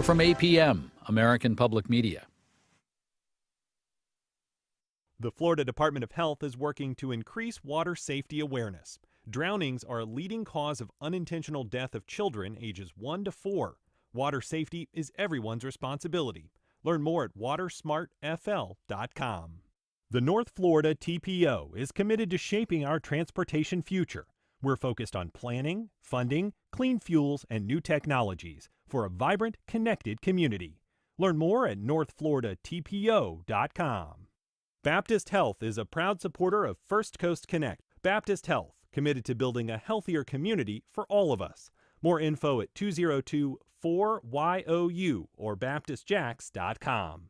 From APM, American Public Media. The Florida Department of Health is working to increase water safety awareness. Drownings are a leading cause of unintentional death of children ages 1 to 4. Water safety is everyone's responsibility. Learn more at watersmartfl.com. The North Florida TPO is committed to shaping our transportation future. We're focused on planning, funding, clean fuels, and new technologies for a vibrant, connected community. Learn more at northfloridatpo.com. Baptist Health is a proud supporter of First Coast Connect. Baptist Health, committed to building a healthier community for all of us. More info at 202-4YOU or baptistjacks.com.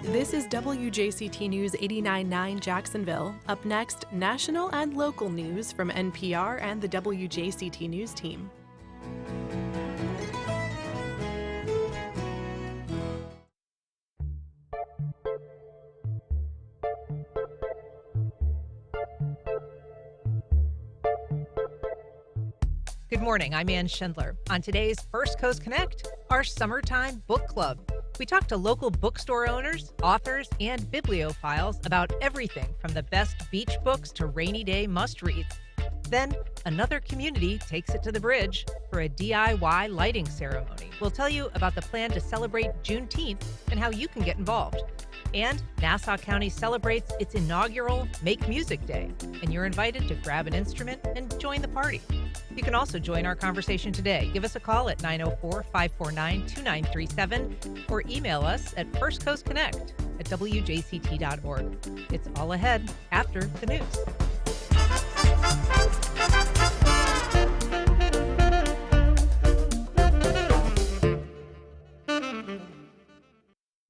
This is WJCT News 89.9 Jacksonville. Up next, national and local news from NPR and the WJCT News team. Good morning, I'm Ann Schindler. On today's First Coast Connect, our summertime book club. We talk to local bookstore owners, authors, and bibliophiles about everything from the best beach books to rainy day must-reads. Then, another community takes it to the bridge for a DIY lighting ceremony. We'll tell you about the plan to celebrate Juneteenth and how you can get involved. And Nassau County celebrates its inaugural Make Music Day, and you're invited to grab an instrument and join the party. You can also join our conversation today. Give us a call at 904-549-2937 or email us at firstcoastconnect@wjct.org. It's all ahead after the news.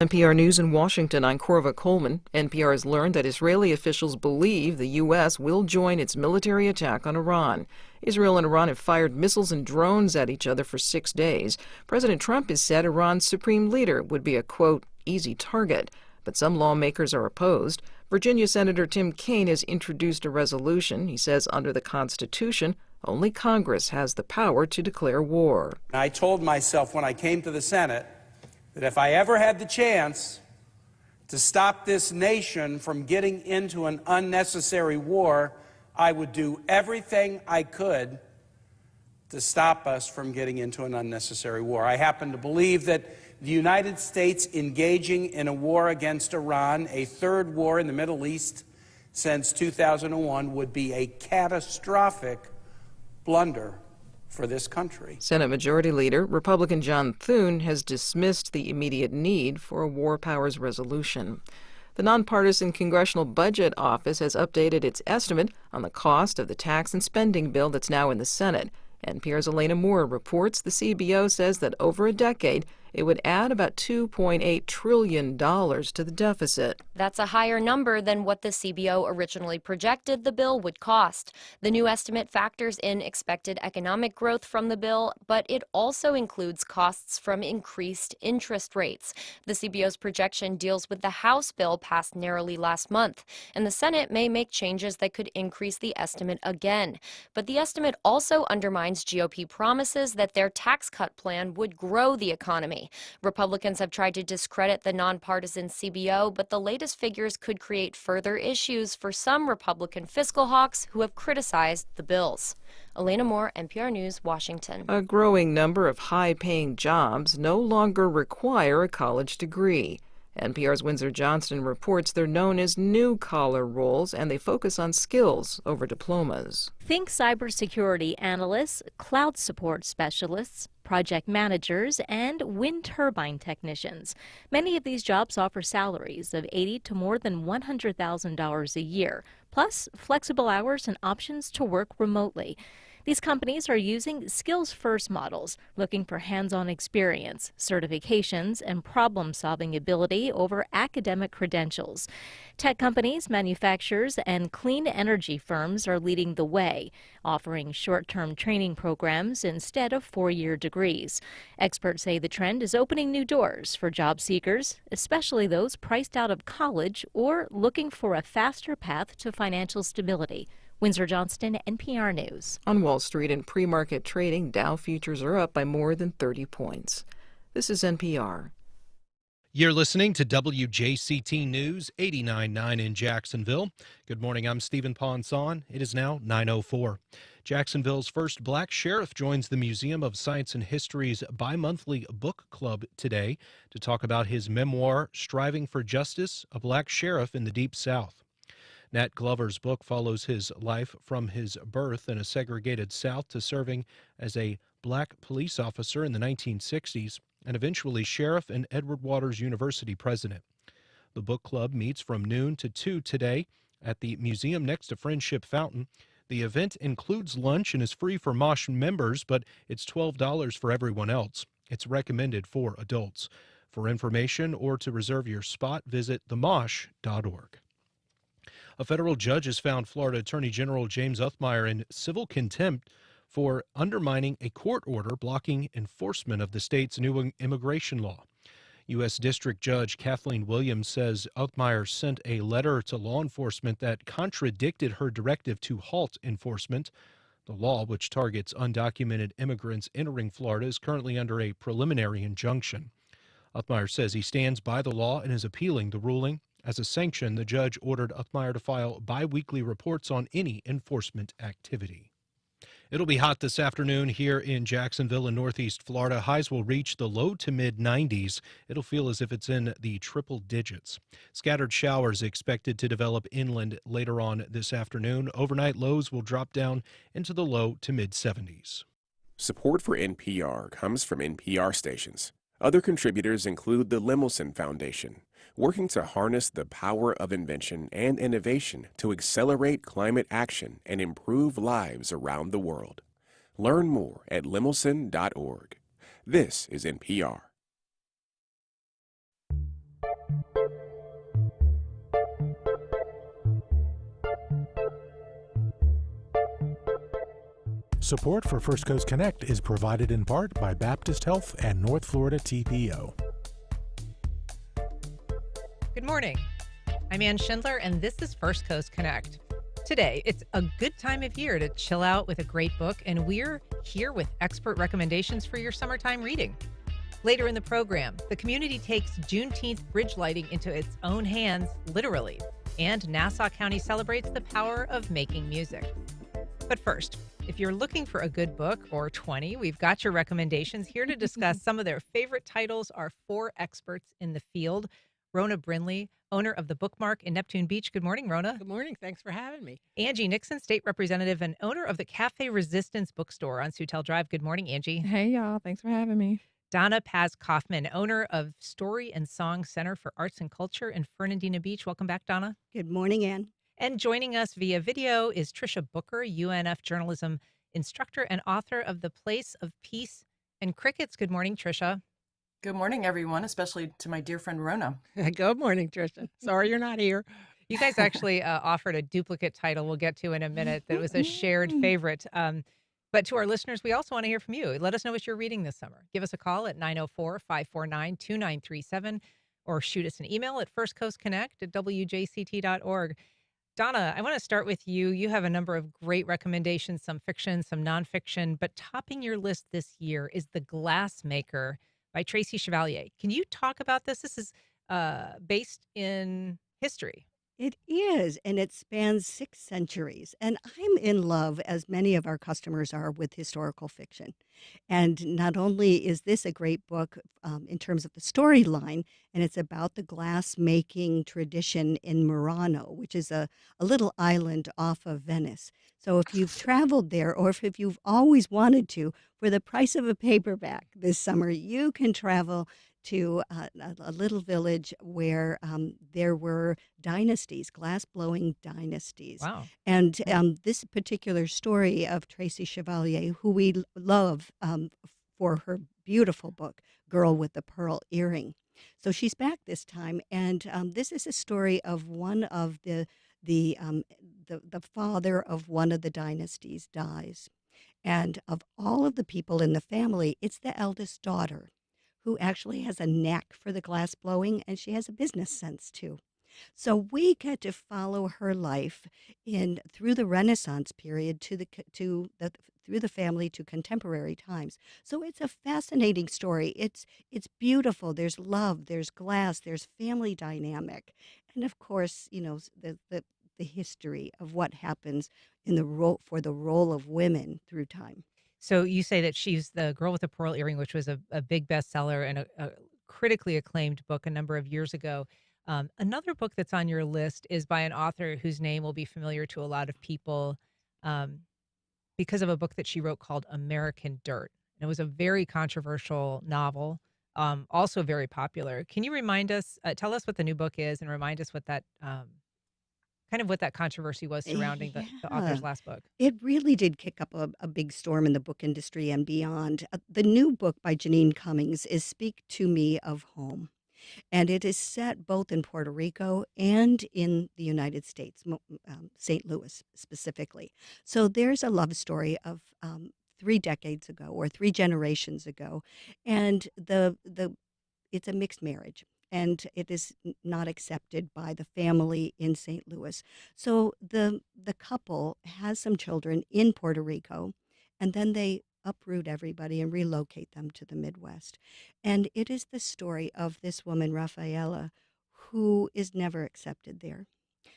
NPR News in Washington, I'm Corva Coleman. NPR has learned that Israeli officials believe the U.S. will join its military attack on Iran. Israel and Iran have fired missiles and drones at each other for 6 days. President Trump has said Iran's supreme leader would be a, quote, easy target. But some lawmakers are opposed. Virginia Senator Tim Kaine has introduced a resolution. He says under the Constitution, only Congress has the power to declare war. I told myself when I came to the Senate that if I ever had the chance to stop this nation from getting into an unnecessary war, I would do everything I could to stop us from getting into an unnecessary war. I happen to believe that the United States engaging in a war against Iran, a third war in the Middle East since 2001, would be a catastrophic blunder for this country. Senate Majority Leader Republican John Thune has dismissed the immediate need for a war powers resolution. The nonpartisan Congressional Budget Office has updated its estimate on the cost of the tax and spending bill that's now in the Senate. NPR's Elena Moore reports the CBO says that over a decade, it would add about $2.8 trillion to the deficit. That's a higher number than what the CBO originally projected the bill would cost. The new estimate factors in expected economic growth from the bill, but it also includes costs from increased interest rates. The CBO's projection deals with the House bill passed narrowly last month, and the Senate may make changes that could increase the estimate again. But the estimate also undermines GOP promises that their tax cut plan would grow the economy. Republicans have tried to discredit the nonpartisan CBO, but the latest figures could create further issues for some Republican fiscal hawks who have criticized the bills. Elena Moore, NPR News, Washington. A growing number of high-paying jobs no longer require a college degree. NPR's Windsor Johnston reports they're known as new-collar roles, and they focus on skills over diplomas. Think cybersecurity analysts, cloud support specialists, project managers, and wind turbine technicians. Many of these jobs offer salaries of $80,000 to more than $100,000 a year, plus flexible hours and options to work remotely. These companies are using skills-first models, looking for hands-on experience, certifications, and problem-solving ability over academic credentials. Tech companies, manufacturers, and clean energy firms are leading the way, offering short-term training programs instead of four-year degrees. Experts say the trend is opening new doors for job seekers, especially those priced out of college or looking for a faster path to financial stability. Windsor Johnston, NPR News. On Wall Street and pre-market trading, Dow futures are up by more than 30 points. This is NPR. You're listening to WJCT News 89.9 in Jacksonville. Good morning, I'm Stephen Ponson. It is now 9:04. Jacksonville's first black sheriff joins the Museum of Science and History's bi-monthly book club today to talk about his memoir, Striving for Justice, A Black Sheriff in the Deep South. Nat Glover's book follows his life from his birth in a segregated South to serving as a black police officer in the 1960s and eventually sheriff and Edward Waters University president. The book club meets from noon to 2 today at the museum next to Friendship Fountain. The event includes lunch and is free for MOSH members, but it's $12 for everyone else. It's recommended for adults. For information or to reserve your spot, visit themosh.org. A federal judge has found Florida Attorney General James Othmeyer in civil contempt for undermining a court order blocking enforcement of the state's new immigration law. U.S. District Judge Kathleen Williams says Othmeyer sent a letter to law enforcement that contradicted her directive to halt enforcement. The law, which targets undocumented immigrants entering Florida, is currently under a preliminary injunction. Othmeyer says he stands by the law and is appealing the ruling. As a sanction, the judge ordered Othmeyer to file bi-weekly reports on any enforcement activity. It'll be hot this afternoon here in Jacksonville and Northeast Florida. Highs will reach the low to mid-90s. It'll feel as if it's in the triple digits. Scattered showers expected to develop inland later on this afternoon. Overnight lows will drop down into the low to mid-70s. Support for NPR comes from NPR stations. Other contributors include the Lemelson Foundation, working to harness the power of invention and innovation to accelerate climate action and improve lives around the world. Learn more at lemelson.org. This is NPR. Support for First Coast Connect is provided in part by Baptist Health and North Florida TPO. Good morning. I'm Ann Schindler, and this is First Coast Connect. Today, it's a good time of year to chill out with a great book, and we're here with expert recommendations for your summertime reading. Later in the program, the community takes Juneteenth bridge lighting into its own hands, literally, and Nassau County celebrates the power of making music. But first, if you're looking for a good book or 20, we've got your recommendations. Here to discuss some of their favorite titles are four experts in the field. Rona Brinlee, owner of the BookMark in Neptune Beach. Good morning, Rona. Good morning. Thanks for having me. Angie Nixon, state representative and owner of the Cafe Resistance Bookstore on Soutel Drive. Good morning, Angie. Hey, y'all. Thanks for having me. Donna Kaufman, owner of Story and Song Center for Arts and Culture in Fernandina Beach. Welcome back, Donna. Good morning, Ann. And joining us via video is Tricia Booker, UNF journalism instructor and author of The Place of Peace and Crickets. Good morning, Tricia. Good morning, everyone, especially to my dear friend Rona. Good morning, Tricia. Sorry you're not here. You guys actually offered a duplicate title we'll get to in a minute that was a shared favorite. But to our listeners, we also want to hear from you. Let us know what you're reading this summer. Give us a call at 904-549-2937 or shoot us an email at firstcoastconnect@wjct.org. Donna, I want to start with you. You have a number of great recommendations, some fiction, some nonfiction, but topping your list this year is The Glassmaker by Tracy Chevalier. Can you talk about this? This is based in history. It is, and it spans 6 centuries. And I'm in love, as many of our customers are, with historical fiction. And not only is this a great book in terms of the storyline, and it's about the glass-making tradition in Murano, which is a little island off of Venice. So if you've traveled there, or if you've always wanted to, for the price of a paperback this summer, you can travel to a little village where there were dynasties, glass-blowing dynasties. Wow. And this particular story of Tracy Chevalier, who we love for her beautiful book, Girl with the Pearl Earring. So she's back this time, and this is a story of one of the father of one of the dynasties dies. And of all of the people in the family, it's the eldest daughter who actually has a knack for the glass blowing, and she has a business sense too. So we get to follow her life in through the Renaissance period through the family to contemporary times. So it's a fascinating story. It's beautiful. There's love, there's glass, there's family dynamic, and of course, the history of what happens in the role of women through time. So you say that she's the girl with the pearl earring, which was a big bestseller and a critically acclaimed book a number of years ago. Another book that's on your list is by an author whose name will be familiar to a lot of people um, because of a book that she wrote called American Dirt. And it was a very controversial novel, also very popular. Can you tell us what the new book is and remind us what that kind of what that controversy was surrounding the author's Yeah. last book? It really did kick up a big storm in the book industry and beyond. The new book by Janine Cummings is Speak to Me of Home. And it is set both in Puerto Rico and in the United States, St. Louis specifically. So there's a love story of 3 decades ago or 3 generations ago, and it's a mixed marriage. And it is not accepted by the family in St. Louis. So the couple has some children in Puerto Rico, and then they uproot everybody and relocate them to the Midwest. And it is the story of this woman, Rafaela, who is never accepted there.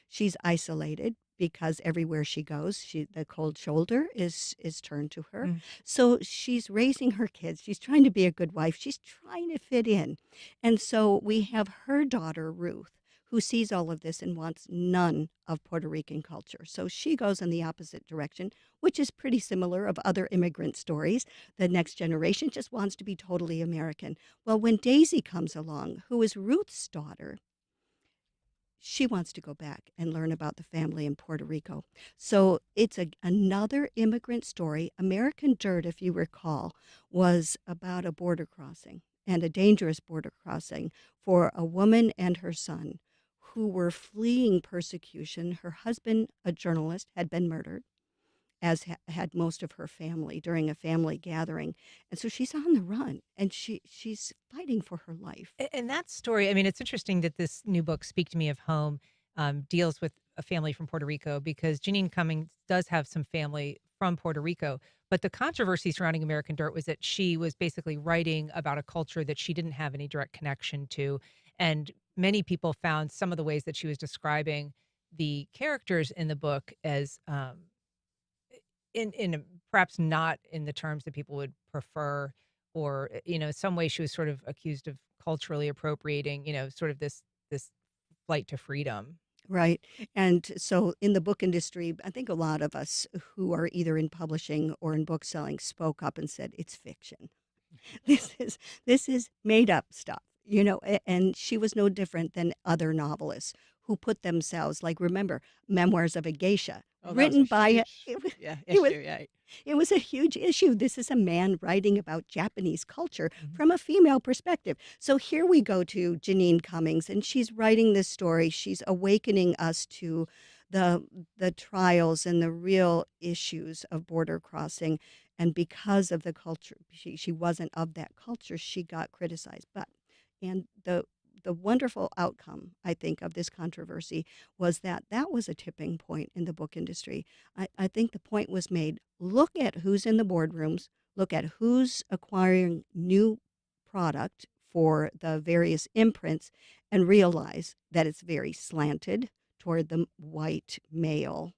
She's isolated because everywhere she goes, the cold shoulder is turned to her. Mm. So she's raising her kids. She's trying to be a good wife. She's trying to fit in. And so we have her daughter, Ruth, who sees all of this and wants none of Puerto Rican culture. So she goes in the opposite direction, which is pretty similar of other immigrant stories. The next generation just wants to be totally American. Well, when Daisy comes along, who is Ruth's daughter, she wants to go back and learn about the family in Puerto Rico. So it's another immigrant story. American Dirt, if you recall, was about a border crossing, and a dangerous border crossing for a woman and her son who were fleeing persecution. Her husband, a journalist, had been murdered, as had most of her family during a family gathering. And so she's on the run, and she's fighting for her life. And that story, I mean, it's interesting that this new book, Speak to Me of Home, deals with a family from Puerto Rico, because Janine Cummings does have some family from Puerto Rico. But the controversy surrounding American Dirt was that she was basically writing about a culture that she didn't have any direct connection to. And many people found some of the ways that she was describing the characters in the book as in perhaps not in the terms that people would prefer, or some way she was sort of accused of culturally appropriating, sort of this flight to freedom. Right. And so in the book industry, I think a lot of us who are either in publishing or in book selling spoke up and said, it's fiction. This is made up stuff, and she was no different than other novelists who put themselves, like, remember, Memoirs of a Geisha, written by it was a huge issue. This is a man writing about Japanese culture from a female perspective. So here we go to Janine Cummings, and she's writing this story. She's awakening us to the trials and the real issues of border crossing. And because of the culture, she wasn't of that culture, she got criticized. And the wonderful outcome, I think, of this controversy was that was a tipping point in the book industry. I think the point was made, look at who's in the boardrooms, look at who's acquiring new product for the various imprints, and realize that it's very slanted toward the white male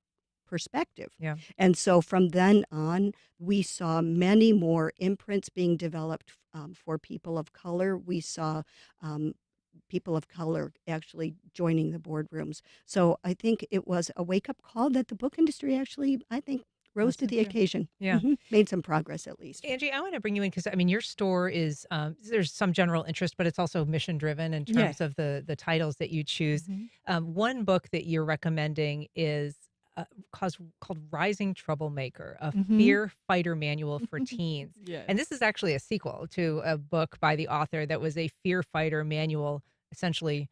perspective. Yeah. And so from then on, we saw many more imprints being developed for people of color. We saw people of color actually joining the boardrooms. So I think it was a wake-up call that the book industry actually, I think, rose to the occasion. Yeah. Made some progress at least. Angie, I want to bring you in because, I mean, your store is, there's some general interest, but it's also mission-driven in terms of the titles that you choose. One book that you're recommending is called Rising Troublemaker, a fear fighter manual for teens. And this is actually a sequel to a book by the author that was a fear fighter manual essentially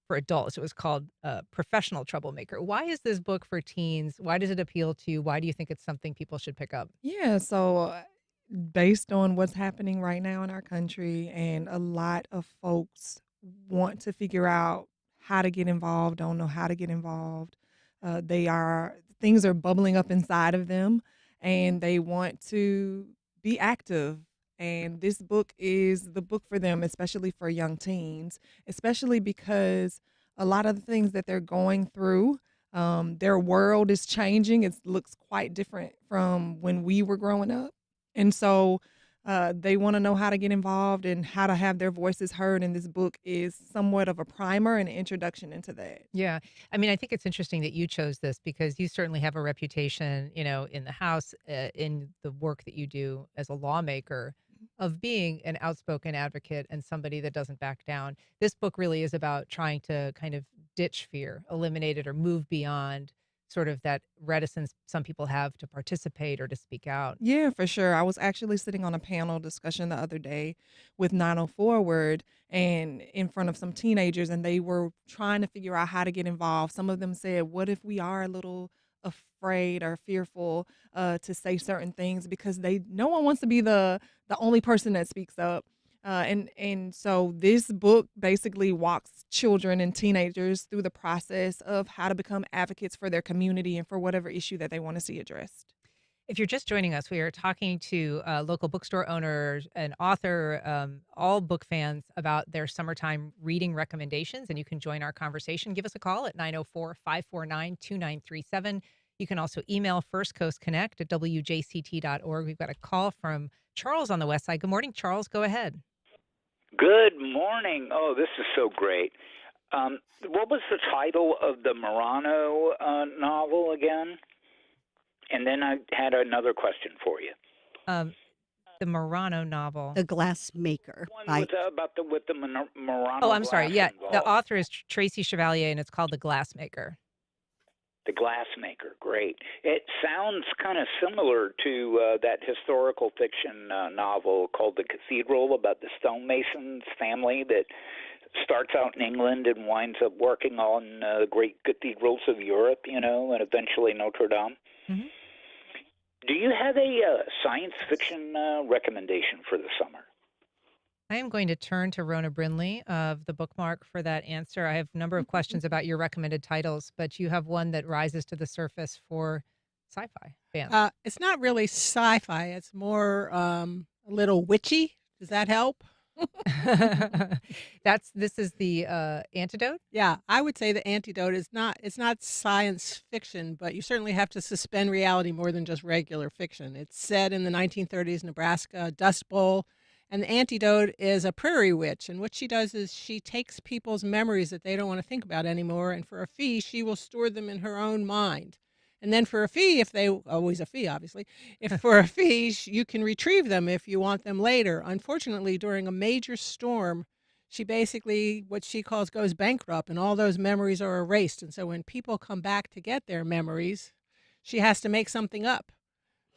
for adults. It was called Professional Troublemaker. Why is this book for teens? Why does it appeal to you? Why do you think it's something people should pick up? Yeah, so based on what's happening right now in our country, and a lot of folks want to figure out how to get involved, don't know how to get involved. Things are bubbling up inside of them, and they want to be active. And this book is the book for them, especially for young teens, especially because a lot of the things that they're going through, their world is changing. It looks quite different from when we were growing up. And so they want to know how to get involved and how to have their voices heard. And this book is somewhat of a primer and an introduction into that. Yeah. I mean, I think it's interesting that you chose this because you certainly have a reputation, in the House, in the work that you do as a lawmaker, of being an outspoken advocate and somebody that doesn't back down. This book really is about trying to kind of ditch fear, eliminate it, or move beyond sort of that reticence some people have to participate or to speak out. Yeah, for sure. I was actually sitting on a panel discussion the other day with 904 and in front of some teenagers, and they were trying to figure out how to get involved. Some of them said, what if we are a little afraid or fearful to say certain things because no one wants to be the only person that speaks up. And so this book basically walks children and teenagers through the process of how to become advocates for their community and for whatever issue that they want to see addressed. If you're just joining us, we are talking to local bookstore owners and author, all book fans about their summertime reading recommendations, and you can join our conversation. Give us a call at 904-549-2937. You can also email firstcoastconnect@wjct.org. We've got a call from Charles on the west side. Good morning, Charles. Go ahead. Good morning. Oh, this is so great. What was the title of the Murano novel again? And then I had another question for you. The Murano novel. The Glass Maker. With the Murano. Oh, I'm sorry. Yeah, involved. the author is Tracy Chevalier, and it's called The Glass Maker. The Glass Maker, great. It sounds kind of similar to that historical fiction novel called The Cathedral about the stonemasons family that starts out in England and winds up working on the great cathedrals of Europe, and eventually Notre Dame. Mm-hmm. Do you have a science fiction recommendation for the summer? I am going to turn to Rona Brinlee of the BookMark for that answer. I have a number of questions about your recommended titles, but you have one that rises to the surface for sci-fi fans. It's not really sci-fi. It's more a little witchy. Does that help? This is the antidote? Yeah, I would say the antidote is it's not science fiction, but you certainly have to suspend reality more than just regular fiction. It's set in the 1930s Nebraska Dust Bowl. And the antidote is a prairie witch. And what she does is she takes people's memories that they don't want to think about anymore. And for a fee, she will store them in her own mind. And then for a fee, always a fee, obviously, if for a fee, you can retrieve them if you want them later. Unfortunately, during a major storm, she basically, what she calls, goes bankrupt, and all those memories are erased. And so when people come back to get their memories, she has to make something up.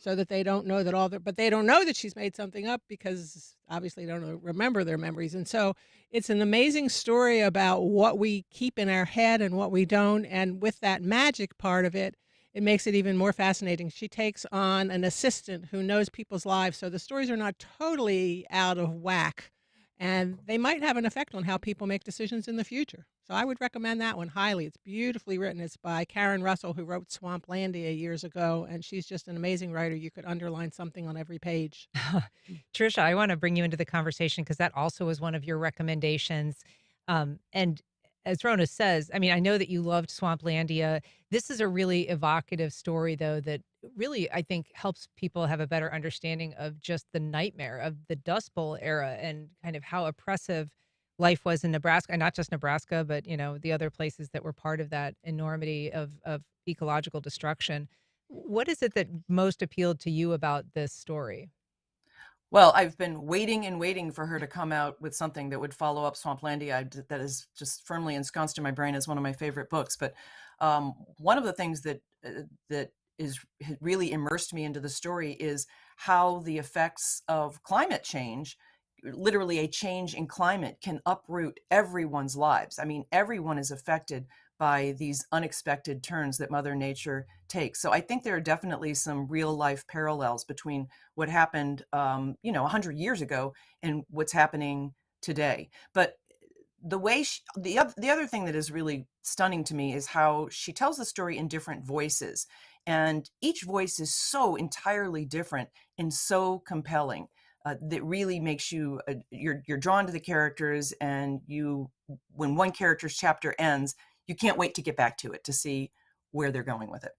So that they don't know but they don't know that she's made something up because obviously they don't remember their memories. And so it's an amazing story about what we keep in our head and what we don't. And with that magic part of it, it makes it even more fascinating. She takes on an assistant who knows people's lives. So the stories are not totally out of whack, and they might have an effect on how people make decisions in the future. So I would recommend that one highly. It's beautifully written. It's by Karen Russell, who wrote Swamplandia years ago, and she's just an amazing writer. You could underline something on every page. Tricia, I want to bring you into the conversation because that also was one of your recommendations. And as Rona says, I mean, I know that you loved Swamplandia. This is a really evocative story, though, that really, I think, helps people have a better understanding of just the nightmare of the Dust Bowl era and kind of how oppressive life was in Nebraska, and not just Nebraska, but, the other places that were part of that enormity of ecological destruction. What is it that most appealed to you about this story? Well, I've been waiting and waiting for her to come out with something that would follow up Swamplandia. That is just firmly ensconced in my brain as one of my favorite books. But one of the things that is really immersed me into the story is how the effects of climate change, literally a change in climate, can uproot everyone's lives. I mean, everyone is affected by these unexpected turns that Mother Nature takes. So I think there are definitely some real life parallels between what happened, 100 years ago and what's happening today. But the way the other thing that is really stunning to me is how she tells the story in different voices, and each voice is so entirely different and so compelling that really makes you you're drawn to the characters, and when one character's chapter ends, you can't wait to get back to it to see where they're going with it.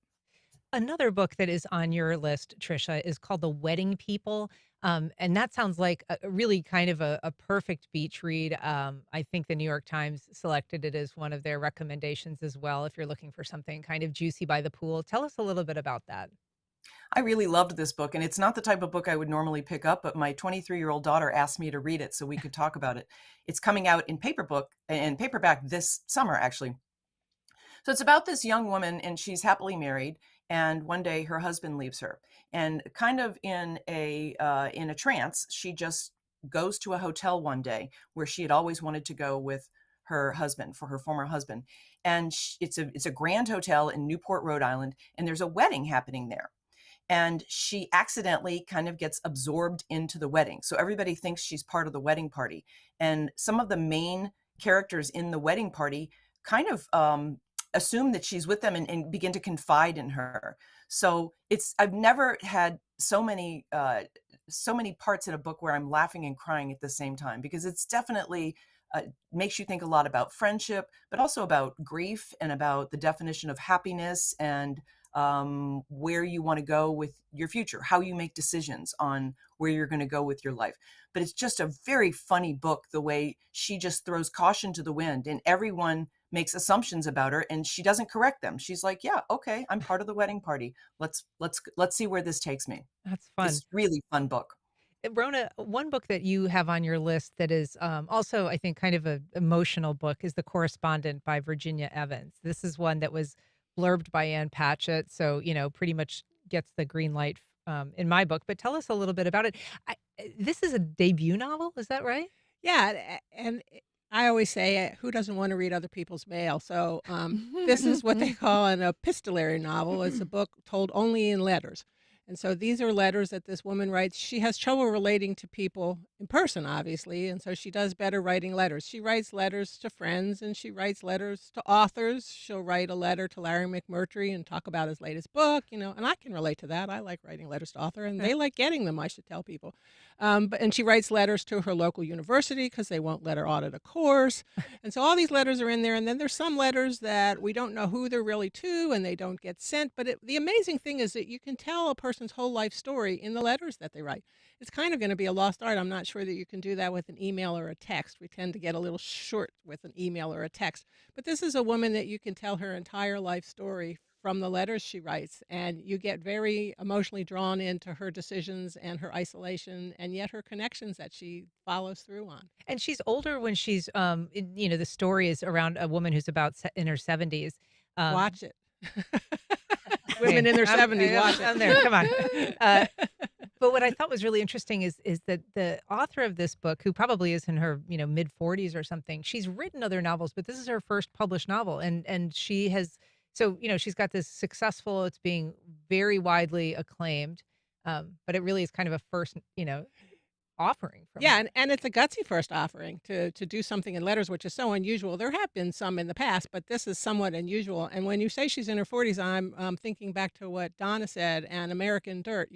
Another book that is on your list, Tricia, is called The Wedding People. And that sounds like a really kind of a perfect beach read. I think the New York Times selected it as one of their recommendations as well, if you're looking for something kind of juicy by the pool. Tell us a little bit about that. I really loved this book, and it's not the type of book I would normally pick up, but my 23-year-old daughter asked me to read it so we could talk about it. It's coming out in paperback this summer, actually. So it's about this young woman, and she's happily married, and one day her husband leaves her, and kind of in a trance, she just goes to a hotel one day where she had always wanted to go with her husband, for her former husband, and it's a grand hotel in Newport, Rhode Island, and there's a wedding happening there. And she accidentally kind of gets absorbed into the wedding. So everybody thinks she's part of the wedding party. And some of the main characters in the wedding party kind of assume that she's with them and begin to confide in her. So I've never had so many parts in a book where I'm laughing and crying at the same time, because it's definitely makes you think a lot about friendship, but also about grief and about the definition of happiness, and where you want to go with your future, how you make decisions on where you're going to go with your life. But it's just a very funny book, the way she just throws caution to the wind, and everyone makes assumptions about her, and she doesn't correct them. She's like, yeah, okay, I'm part of the wedding party. Let's see where this takes me. That's fun. It's a really fun book. Rona, one book that you have on your list that is also, I think, kind of an emotional book is The Correspondent by Virginia Evans. This is one that was blurbed by Ann Patchett, so, pretty much gets the green light in my book. But tell us a little bit about it. This is a debut novel, is that right? Yeah, and I always say, who doesn't want to read other people's mail? So this is what they call an epistolary novel. It's a book told only in letters. And so these are letters that this woman writes. She has trouble relating to people in person, obviously, and so she does better writing letters. She writes letters to friends, and she writes letters to authors. She'll write a letter to Larry McMurtry and talk about his latest book, and I can relate to that. I like writing letters to author, and they like getting them, I should tell people. And she writes letters to her local university because they won't let her audit a course. And so all these letters are in there, and then there's some letters that we don't know who they're really to, and they don't get sent. But the amazing thing is that you can tell a person's whole life story in the letters that they write. It's kind of going to be a lost art. I'm not sure that you can do that with an email or a text. We tend to get a little short with an email or a text. But this is a woman that you can tell her entire life story from the letters she writes, and you get very emotionally drawn into her decisions and her isolation, and yet her connections that she follows through on. And she's older when she's, the story is around a woman who's about in her 70s. Watch it. Women in their 70s, watch it. I'm there, come on. But what I thought was really interesting is that the author of this book, who probably is in her mid 40s or something, she's written other novels, but this is her first published novel, and she has. So, she's got this successful, it's being very widely acclaimed, but it really is kind of a first, offering. Yeah, and it's a gutsy first offering to do something in letters, which is so unusual. There have been some in the past, but this is somewhat unusual. And when you say she's in her 40s, I'm thinking back to what Donna said and American Dirt,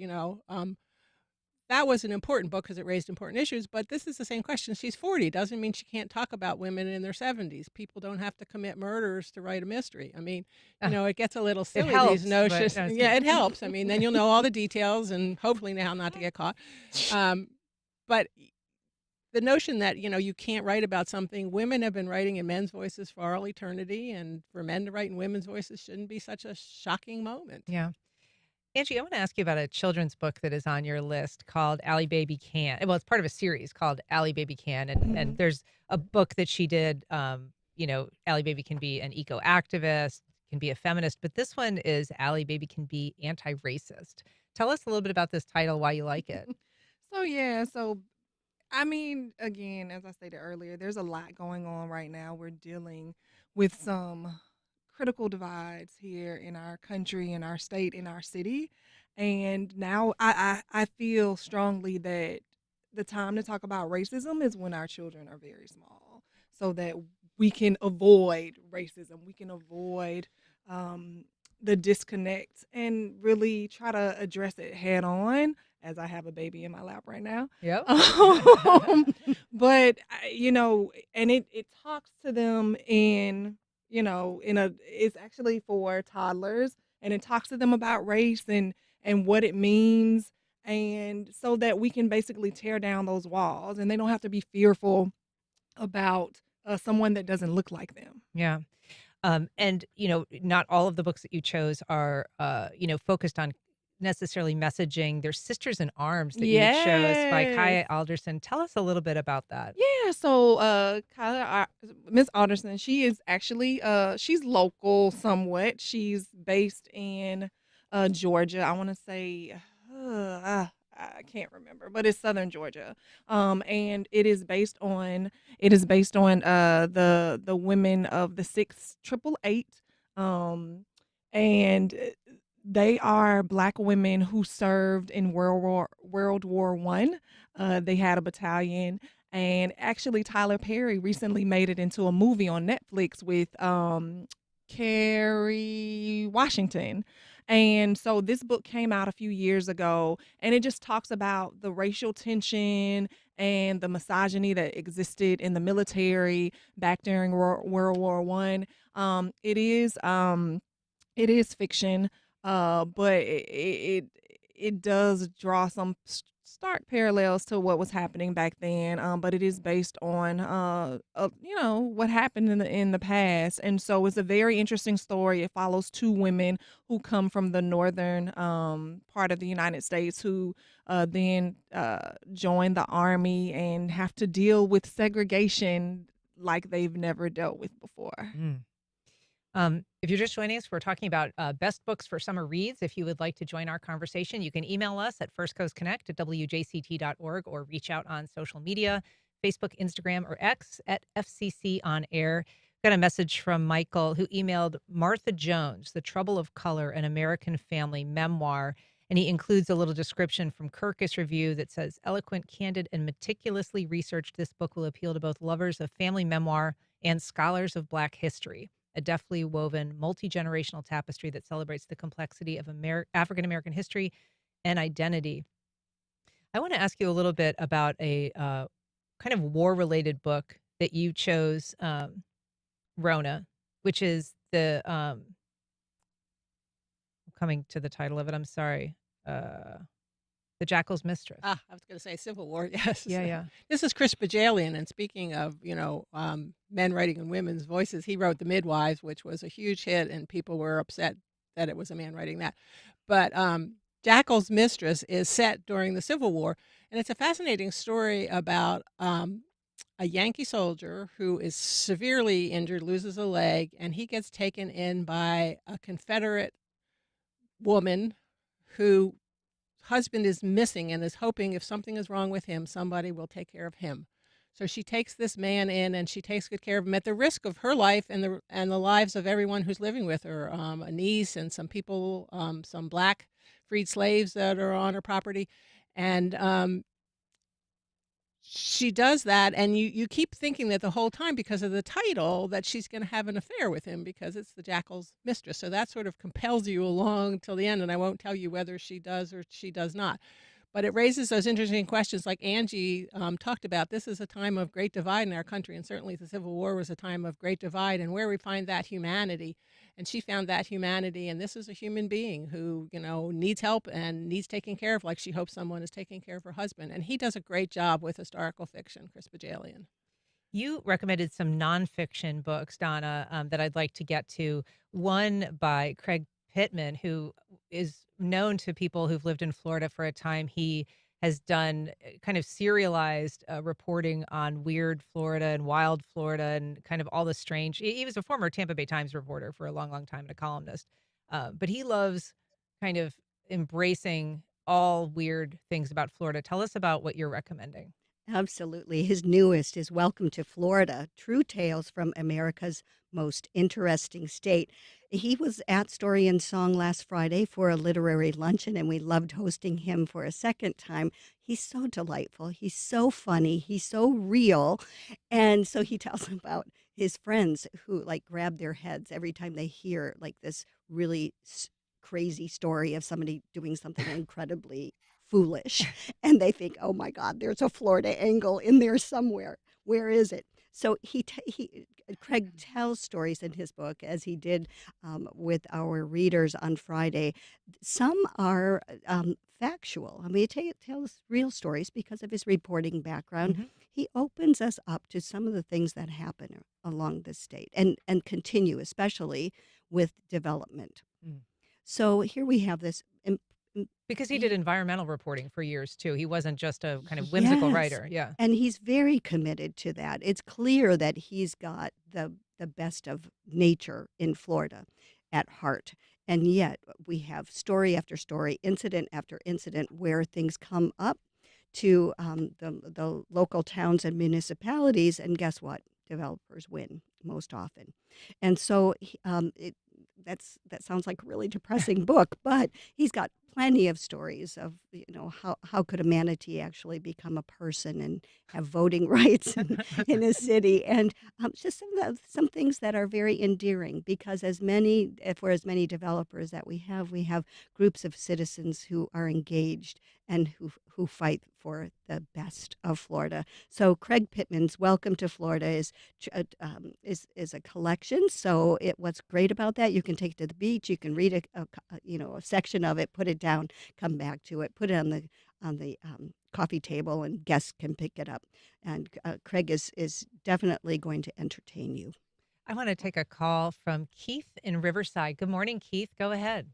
that was an important book because it raised important issues, but this is the same question. She's 40. Doesn't mean she can't talk about women in their 70s. People don't have to commit murders to write a mystery. I mean, it gets a little silly, helps, these notions. but, yeah, it helps. I mean, then you'll know all the details and hopefully know how not to get caught. But the notion that, you can't write about something, women have been writing in men's voices for all eternity, and for men to write in women's voices shouldn't be such a shocking moment. Yeah. Angie, I want to ask you about a children's book that is on your list called Allie Baby Can. Well, it's part of a series called Allie Baby Can, and there's a book that she did. Allie Baby can be an eco-activist, can be a feminist, but this one is Allie Baby can be anti-racist. Tell us a little bit about this title, why you like it. Again, as I stated earlier, there's a lot going on right now. We're dealing with some critical divides here in our country, in our state, in our city. And now I feel strongly that the time to talk about racism is when our children are very small. so that we can avoid racism, we can avoid the disconnect, and really try to address it head on. As I have a baby in my lap right now. Yep. But and it talks to them in it's actually for toddlers, and it talks to them about race and what it means, and so that we can basically tear down those walls, and they don't have to be fearful about someone that doesn't look like them. Yeah. And not all of the books that you chose are focused on necessarily messaging. There's Sisters in Arms that you chose by Kaya Alderson. Tell us a little bit about that. Yeah, so Miss Alderson, she is actually she's local somewhat. She's based in Georgia. I want to say I can't remember, but it's Southern Georgia. And it is based on the women of the 688. And they are Black women who served in World War One. They had a battalion, and actually Tyler Perry recently made it into a movie on Netflix with Kerry Washington. And so this book came out a few years ago, and it just talks about the racial tension and the misogyny that existed in the military back during World War One. It is fiction, but it does draw some stark parallels to what was happening back then. But it is based on what happened in the past, and so it's a very interesting story. It follows two women who come from the northern part of the United States who then join the army and have to deal with segregation like they've never dealt with before. If you're just joining us, we're talking about best books for summer reads. If you would like to join our conversation, you can email us at firstcoastconnect@wjct.org or reach out on social media, Facebook, Instagram, or X at FCC On Air. Got a message from Michael who emailed Martha Jones, The Trouble of Color, an American Family Memoir. And he includes a little description from Kirkus Review that says, eloquent, candid, and meticulously researched, this book will appeal to both lovers of family memoir and scholars of Black history. A deftly woven, multi-generational tapestry that celebrates the complexity of African-American history and identity. I want to ask you a little bit about a kind of war-related book that you chose, Rona, which is I'm coming to the title of it, I'm sorry. The Jackal's Mistress. I was going to say Civil War, yes. Yeah. This is Chris Bajalian, and speaking of, men writing in women's voices, he wrote The Midwives, which was a huge hit, and people were upset that it was a man writing that. But Jackal's Mistress is set during the Civil War, and it's a fascinating story about a Yankee soldier who is severely injured, loses a leg, and he gets taken in by a Confederate woman who husband is missing and is hoping if something is wrong with him, somebody will take care of him. So she takes this man in, and she takes good care of him at the risk of her life and the lives of everyone who's living with her, a niece and some people, some Black freed slaves that are on her property. And she does that, and you keep thinking that the whole time, because of the title, that she's going to have an affair with him because it's the Jackal's Mistress. So that sort of compels you along till the end, and I won't tell you whether she does or she does not. But it raises those interesting questions like Angie talked about. This is a time of great divide in our country, and certainly the Civil War was a time of great divide, and where we find that humanity. And she found that humanity, and this is a human being who, needs help and needs taking care of, like she hopes someone is taking care of her husband. And he does a great job with historical fiction, Chris Bajalian. You recommended some nonfiction books, Donna, that I'd like to get to. One by Craig Pittman, who is known to people who've lived in Florida for a time. He has done kind of serialized reporting on weird Florida and wild Florida and kind of all the strange. He was a former Tampa Bay Times reporter for a long, long time and a columnist. But he loves kind of embracing all weird things about Florida. Tell us about what you're recommending. Absolutely. His newest is Welcome to Florida, True Tales from America's Most Interesting State. He was at Story and Song last Friday for a literary luncheon, and we loved hosting him for a second time. He's so delightful. He's so funny. He's so real. And so he tells about his friends who like grab their heads every time they hear like this really crazy story of somebody doing something incredibly foolish, and they think, oh my God, there's a Florida angle in there somewhere. Where is it? So Craig tells stories in his book, as he did with our readers on Friday. Some are factual. I mean, he tells real stories because of his reporting background. Mm-hmm. He opens us up to some of the things that happen along the state and continue, especially with development. Mm. So here we have this. Because he did environmental reporting for years, too. He wasn't just a kind of whimsical writer. Yeah. And he's very committed to that. It's clear that he's got the best of nature in Florida at heart. And yet we have story after story, incident after incident, where things come up to the local towns and municipalities. And guess what? Developers win most often. And so that sounds like a really depressing book, but he's got plenty of stories of, how could a manatee actually become a person and have voting rights in a city, and just some things that are very endearing, because for as many developers that we have groups of citizens who are engaged and who fight for the best of Florida. So Craig Pittman's Welcome to Florida is a collection. So what's great about that, you can take it to the beach, you can read a section of it, put it down, come back to it, put it on the coffee table, and guests can pick it up. And Craig is definitely going to entertain you. I want to take a call from Keith in Riverside. Good morning, Keith. Go ahead.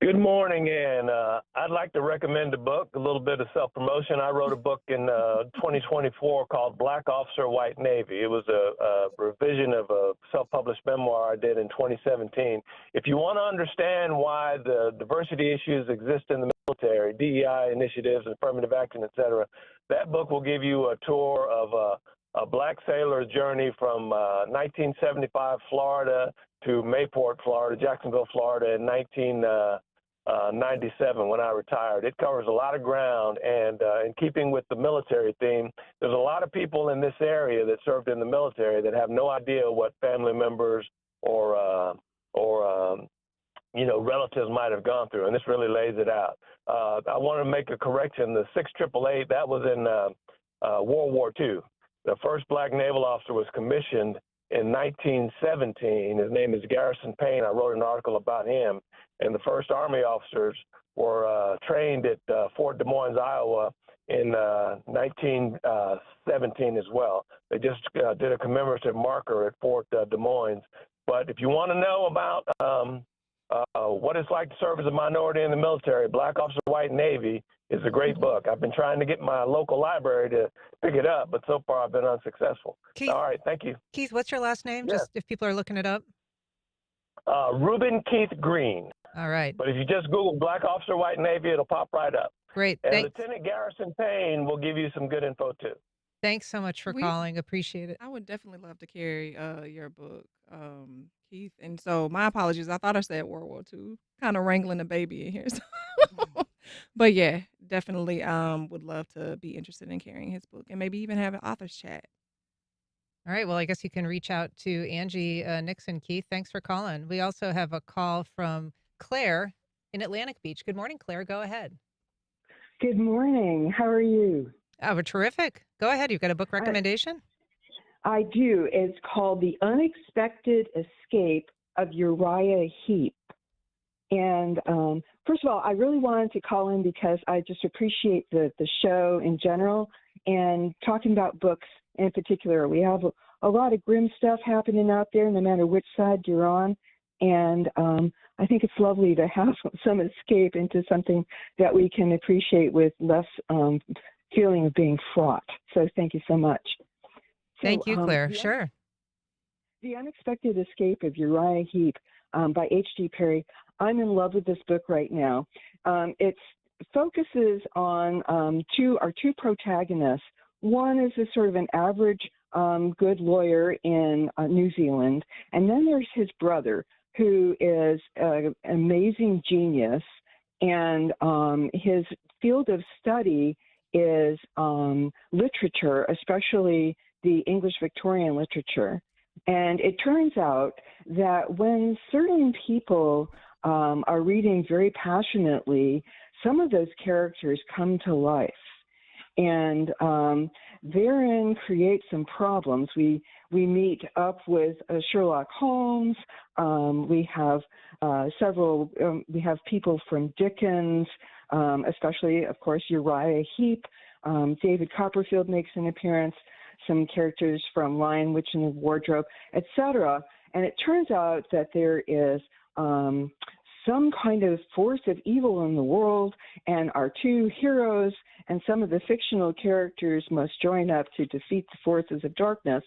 Good morning, and I'd like to recommend a book, a little bit of self-promotion. I wrote a book in 2024 called Black Officer, White Navy. It was a revision of a self-published memoir I did in 2017. If you want to understand why the diversity issues exist in the military, DEI initiatives, affirmative action, et cetera, that book will give you a tour of a black sailor's journey from 1975 Florida to Mayport, Florida, Jacksonville, Florida in 1997 when I retired. It covers a lot of ground, and in keeping with the military theme, there's a lot of people in this area that served in the military that have no idea what family members or relatives might have gone through, and this really lays it out. I want to make a correction. The 6888, that was in World War II. The first black naval officer was commissioned in 1917. His name is Garrison Payne. I wrote an article about him. And the first Army officers were trained at Fort Des Moines, Iowa in 1917 as well. They just did a commemorative marker at Fort Des Moines. But if you want to know about what it's like to serve as a minority in the military, Black Officer, White Navy is a great book. I've been trying to get my local library to pick it up, but so far I've been unsuccessful. Keith, all right, thank you. Keith, what's your last name? Yes. Just if people are looking it up. Reuben Keith Green. All right. But if you just Google Black Officer, White Navy, it'll pop right up. Great. And Thanks. Lieutenant Garrison Payne will give you some good info, too. Thanks so much for calling. Appreciate it. I would definitely love to carry your book, Keith. And so my apologies. I thought I said World War II. Kind of wrangling a baby in here. So. But yeah, definitely would love to be interested in carrying his book and maybe even have an author's chat. All right. Well, I guess you can reach out to Angie Nixon, Keith. Thanks for calling. We also have a call from Claire in Atlantic Beach. Good morning, Claire. Go ahead. Good morning. How are you? Oh, we're terrific. Go ahead. You've got a book recommendation? I do. It's called The Unexpected Escape of Uriah Heep. And first of all, I really wanted to call in because I just appreciate the show in general and talking about books in particular. We have a lot of grim stuff happening out there, no matter which side you're on. And I think it's lovely to have some escape into something that we can appreciate with less feeling of being fraught. So thank you so much. Thank you, Claire. Sure. The Unexpected Escape of Uriah Heep by H.G. Perry. I'm in love with this book right now. It's focuses on our two protagonists. One is a sort of an average good lawyer in New Zealand, and then there's his brother, who is an amazing genius, and his field of study is literature, especially the English Victorian literature. And it turns out that when certain people are reading very passionately, some of those characters come to life, and therein create some problems. We meet up with Sherlock Holmes. We have we have people from Dickens, especially, of course, Uriah Heep. David Copperfield makes an appearance. Some characters from Lion, Witch, and the Wardrobe, etc. And it turns out that there is some kind of force of evil in the world, and our two heroes and some of the fictional characters must join up to defeat the forces of darkness.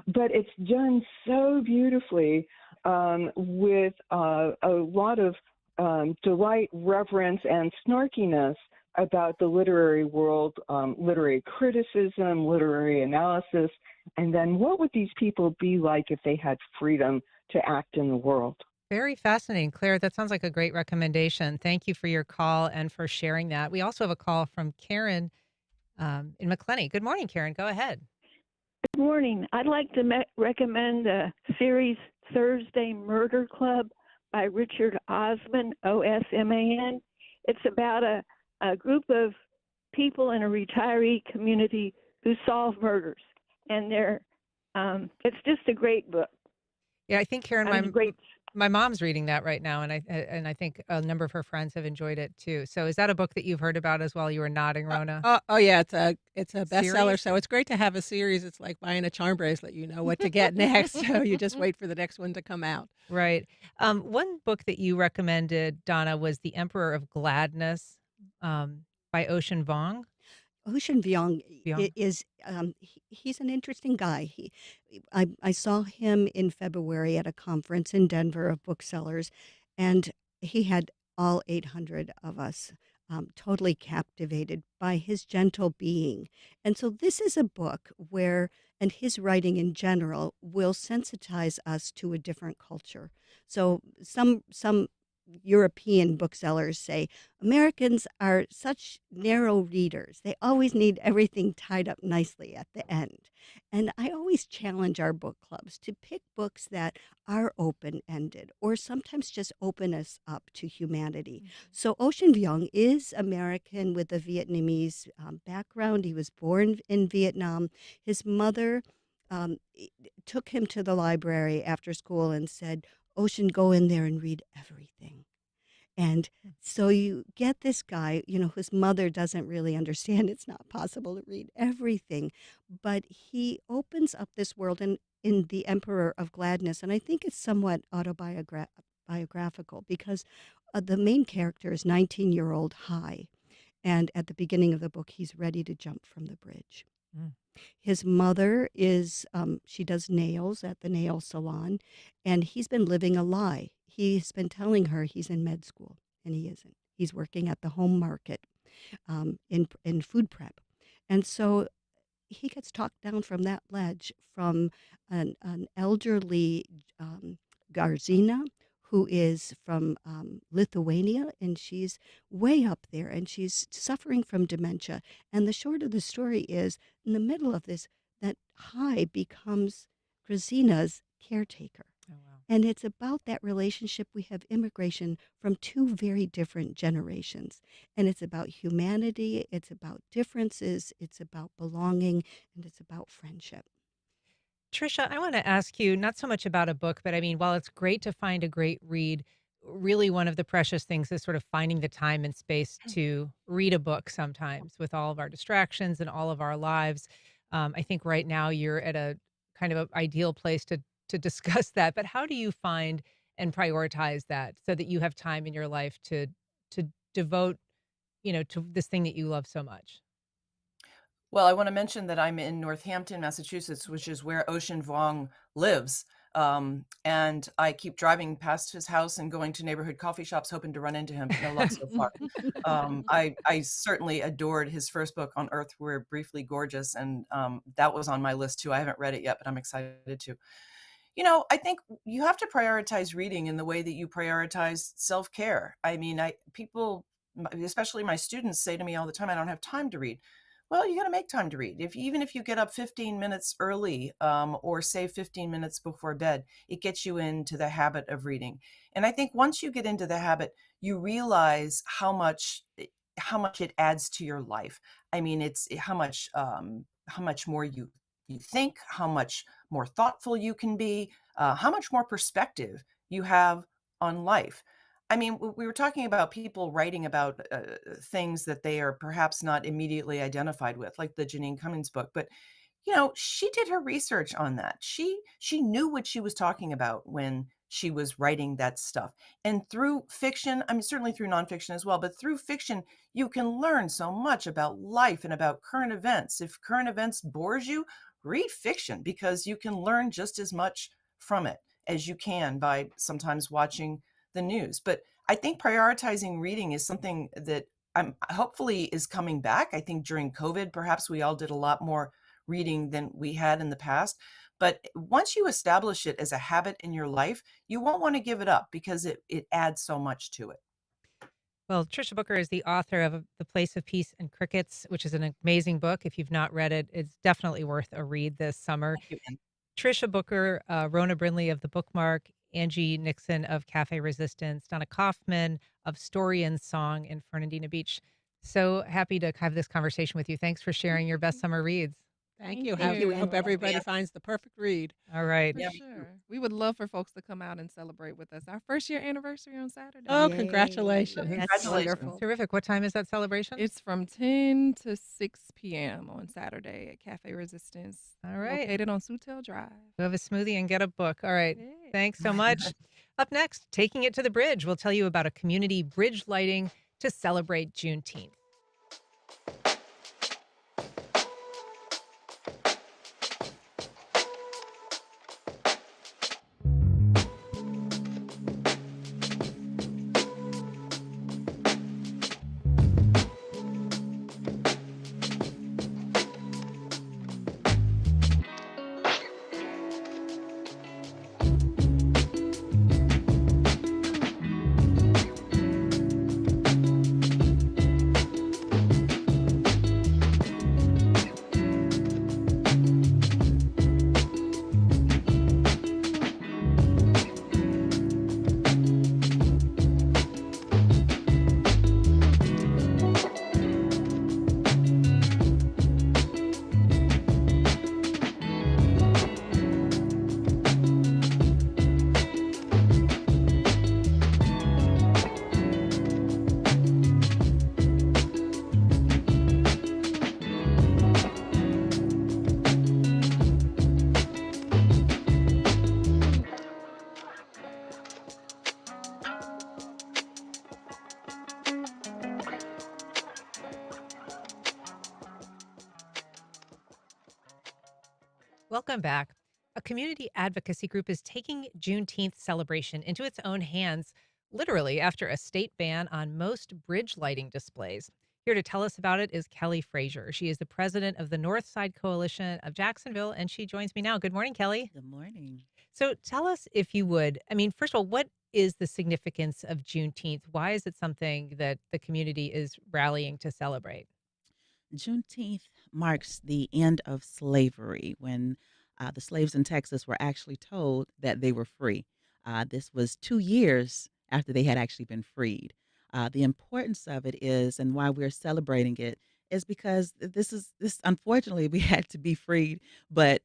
But it's done so beautifully with a lot of delight, reverence, and snarkiness about the literary world, literary criticism, literary analysis, and then what would these people be like if they had freedom to act in the world? Very fascinating. Claire, that sounds like a great recommendation. Thank you for your call and for sharing that. We also have a call from Karen in McClenny. Good morning, Karen. Go ahead. Good morning. I'd like to recommend the series Thursday Murder Club by Richard Osman, Osman. It's about a group of people in a retiree community who solve murders, and it's just a great book. Yeah, I think Karen, my mom's reading that right now, and I think a number of her friends have enjoyed it too. So, is that a book that you've heard about as well? You were nodding, Rona. Oh yeah, it's a bestseller. Series? So it's great to have a series. It's like buying a charm bracelet. You know what to get next, so you just wait for the next one to come out. Right. One book that you recommended, Donna, was The Emperor of Gladness by Ocean Vuong. Ocean Vuong is he's an interesting guy. I saw him in February at a conference in Denver of booksellers, and he had all 800 of us totally captivated by his gentle being. And so this is a book where, and his writing in general, will sensitize us to a different culture. So some European booksellers say Americans are such narrow readers. They always need everything tied up nicely at the end. And I always challenge our book clubs to pick books that are open-ended or sometimes just open us up to humanity. Mm-hmm. So Ocean Vuong is American with a Vietnamese background. He was born in Vietnam. His mother took him to the library after school and said, Ocean, go in there and read everything. And so you get this guy, whose mother doesn't really understand it's not possible to read everything, but he opens up this world in The Emperor of Gladness, and I think it's somewhat autobiographical because the main character is 19-year-old Hai, and at the beginning of the book, he's ready to jump from the bridge. Mm. His mother she does nails at the nail salon, and he's been living a lie. He's been telling her he's in med school, and he isn't. He's working at the home market in food prep. And so he gets talked down from that ledge from an elderly Garzina, who is from Lithuania, and she's way up there, and she's suffering from dementia. And the short of the story is, in the middle of this, that Hai becomes Grazina's caretaker. Oh, wow. And it's about that relationship. We have immigration from two very different generations. And it's about humanity, it's about differences, it's about belonging, and it's about friendship. Tricia, I want to ask you not so much about a book, but I mean, while it's great to find a great read, really one of the precious things is sort of finding the time and space to read a book sometimes with all of our distractions and all of our lives. I think right now you're at a kind of an ideal place to discuss that, but how do you find and prioritize that so that you have time in your life to devote, to this thing that you love so much? Well, I want to mention that I'm in Northampton, Massachusetts, which is where Ocean Vuong lives. And I keep driving past his house and going to neighborhood coffee shops hoping to run into him, but no luck so far. I certainly adored his first book, On Earth We're Briefly Gorgeous, and that was on my list too. I haven't read it yet, but I'm excited to. I think you have to prioritize reading in the way that you prioritize self-care. I mean, people, especially my students, say to me all the time, I don't have time to read. Well, you got to make time to read. Even if you get up 15 minutes early, or save 15 minutes before bed, it gets you into the habit of reading. And I think once you get into the habit, you realize how much it adds to your life. I mean, it's how much more you think, how much more thoughtful you can be, how much more perspective you have on life. I mean, we were talking about people writing about things that they are perhaps not immediately identified with, like the Janine Cummins book. But she did her research on that. She knew what she was talking about when she was writing that stuff. And through fiction, I mean, certainly through nonfiction as well, but through fiction, you can learn so much about life and about current events. If current events bores you, read fiction, because you can learn just as much from it as you can by sometimes watching the news. But I think prioritizing reading is something that hopefully is coming back. I think during COVID, perhaps we all did a lot more reading than we had in the past. But once you establish it as a habit in your life, you won't want to give it up because it adds so much to it. Well, Tricia Booker is the author of The Place of Peace and Crickets, which is an amazing book. If you've not read it, it's definitely worth a read this summer. Tricia Booker, Rona Brinlee of the BookMark, Angie Nixon of Cafe Resistance, Donna Kaufman of Story and Song in Fernandina Beach. So happy to have this conversation with you. Thanks for sharing your best summer reads. Thank you. Thank you, Hope Angie. everybody finds the perfect read. All right. For sure. We would love for folks to come out and celebrate with us. Our first year anniversary on Saturday. Oh, Yay. congratulations. That's wonderful. Terrific. What time is that celebration? It's from 10 to 6 p.m. on Saturday at Cafe Resistance. All right. Located on Soutel Drive. Go have a smoothie and get a book. All right. Yeah. Thanks so much. Up next, Taking It to the Bridge. We'll tell you about a community bridge lighting to celebrate Juneteenth. Welcome back. A community advocacy group is taking Juneteenth celebration into its own hands, literally after a state ban on most bridge lighting displays. Here to tell us about it is Kelly Frazier. She is the president of the North Side Coalition of Jacksonville, and she joins me now. Good morning, Kelly. Good morning. So tell us, if you would, I mean, first of all, what is the significance of Juneteenth? Why is it something that the community is rallying to celebrate? Juneteenth marks the end of slavery when the slaves in Texas were actually told that they were free. This was 2 years after they had actually been freed. The importance of it is, and why we're celebrating it, is because this unfortunately, we had to be freed, but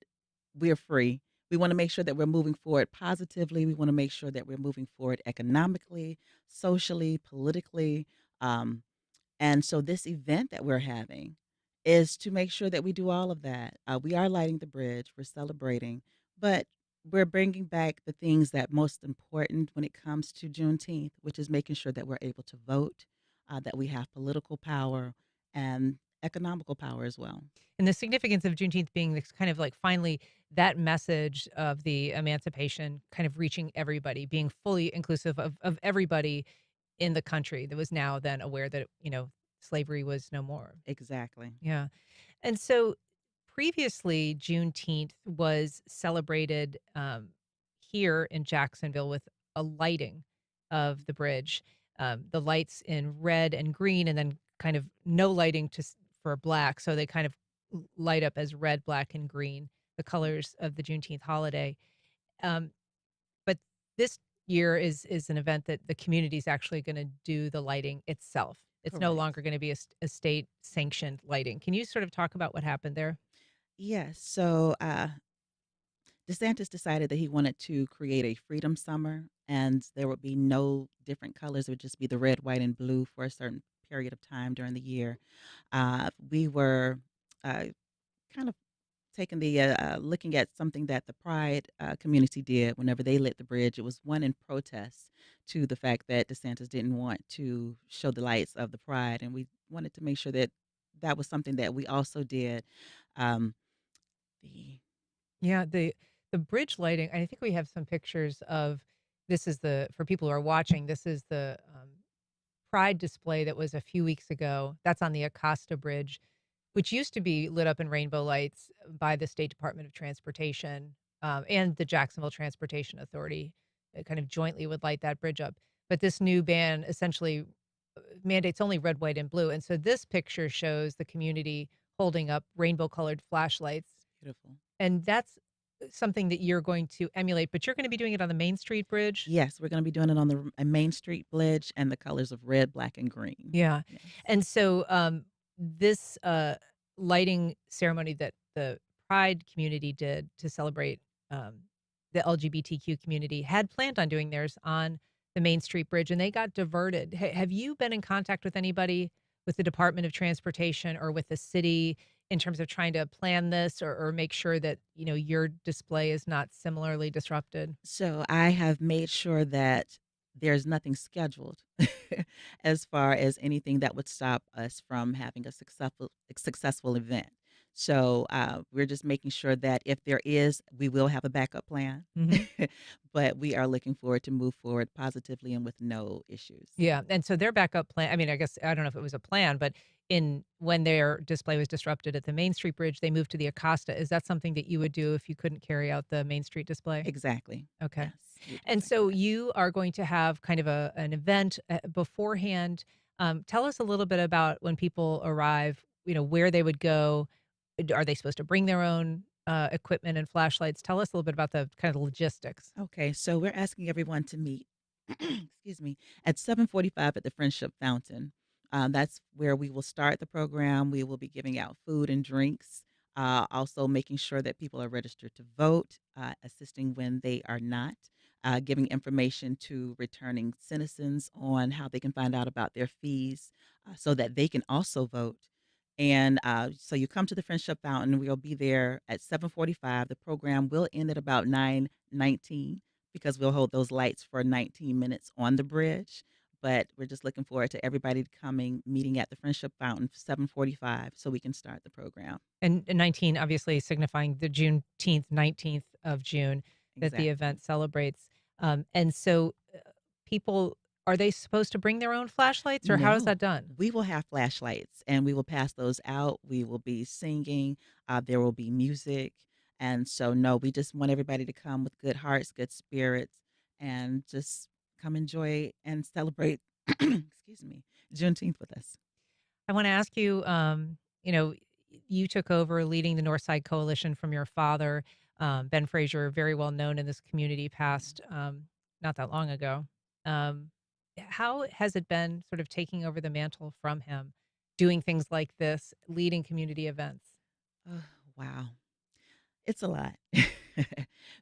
we're free. We want to make sure that we're moving forward positively. We want to make sure that we're moving forward economically, socially, politically. And so this event that we're having is to make sure that we do all of that. We are lighting the bridge, we're celebrating, but we're bringing back the things that most important when it comes to Juneteenth, which is making sure that we're able to vote, that we have political power and economical power as well. And the significance of Juneteenth being this kind of like finally that message of the emancipation kind of reaching everybody, being fully inclusive of everybody in the country that was now then aware that, slavery was no more. Exactly. Yeah. And so previously, Juneteenth was celebrated here in Jacksonville with a lighting of the bridge, the lights in red and green, and then kind of no lighting for black. So they kind of light up as red, black, and green, the colors of the Juneteenth holiday. Um, but this year is an event that the community is actually going to do the lighting itself. It's no Correct. longer going to be a state sanctioned lighting. Can you sort of talk about what happened there? Yes. So DeSantis decided that he wanted to create a freedom summer, and there would be no different colors. It would just be the red, white, and blue for a certain period of time during the year. We were uh, kind of taking the looking at something that the Pride community did whenever they lit the bridge. It was one in protest to the fact that DeSantis didn't want to show the lights of the Pride, and we wanted to make sure that that was something that we also did. Um, the Yeah, the bridge lighting, I think we have some pictures of this is the for people who are watching, this is the Pride display that was a few weeks ago. That's on the Acosta Bridge, which used to be lit up in rainbow lights by the State Department of Transportation and the Jacksonville Transportation Authority. Kind of jointly would light that bridge up. But this new ban essentially mandates only red, white, and blue. And so this picture shows the community holding up rainbow colored flashlights. Beautiful. And that's something that you're going to emulate, but you're going to be doing it on the Main Street Bridge. Yes, we're going to be doing it on the Main Street Bridge and the colors of red, black, and green. Yeah. Yes. And so this lighting ceremony that the Pride community did to celebrate the LGBTQ community had planned on doing theirs on the Main Street Bridge, and they got diverted. Have you been in contact with anybody with the Department of Transportation or with the city in terms of trying to plan this or make sure that, your display is not similarly disrupted? So I have made sure that there's nothing scheduled as far as anything that would stop us from having a successful event. So we're just making sure that if there is, we will have a backup plan. Mhm. But we are looking forward to move forward positively and with no issues. Yeah, and so their backup plan, I mean, I guess I don't know if it was a plan, but when their display was disrupted at the Main Street Bridge, they moved to the Acosta. Is that something that you would do if you couldn't carry out the Main Street display? Exactly. Okay. Yes. And so you are going to have kind of an event beforehand. Tell us a little bit about when people arrive, where they would go. Are they supposed to bring their own equipment and flashlights? Tell us a little bit about the kind of logistics. Okay, so we're asking everyone to meet, excuse me, at 7:45 at the Friendship Fountain. That's where we will start the program. We will be giving out food and drinks, also making sure that people are registered to vote, assisting when they are not, giving information to returning citizens on how they can find out about their fees so that they can also vote. And so you come to the Friendship Fountain. We'll be there at 7:45. The program will end at about 9:19 because we'll hold those lights for 19 minutes on the bridge. But we're just looking forward to everybody meeting at the Friendship Fountain 7:45 so we can start the program. And 19, obviously signifying the Juneteenth, 19th of June, that the event celebrates. And so people, are they supposed to bring their own flashlights or how is No, that done? we will have flashlights and we will pass those out. We will be singing. There will be music. And so, no, we just want everybody to come with good hearts, good spirits, and just come enjoy and celebrate, excuse me, Juneteenth with us. I want to ask you, you took over leading the Northside Coalition from your father, Ben Frazier, very well known in this community, passed not that long ago. How has it been sort of taking over the mantle from him, doing things like this, leading community events? Oh, wow. It's a lot.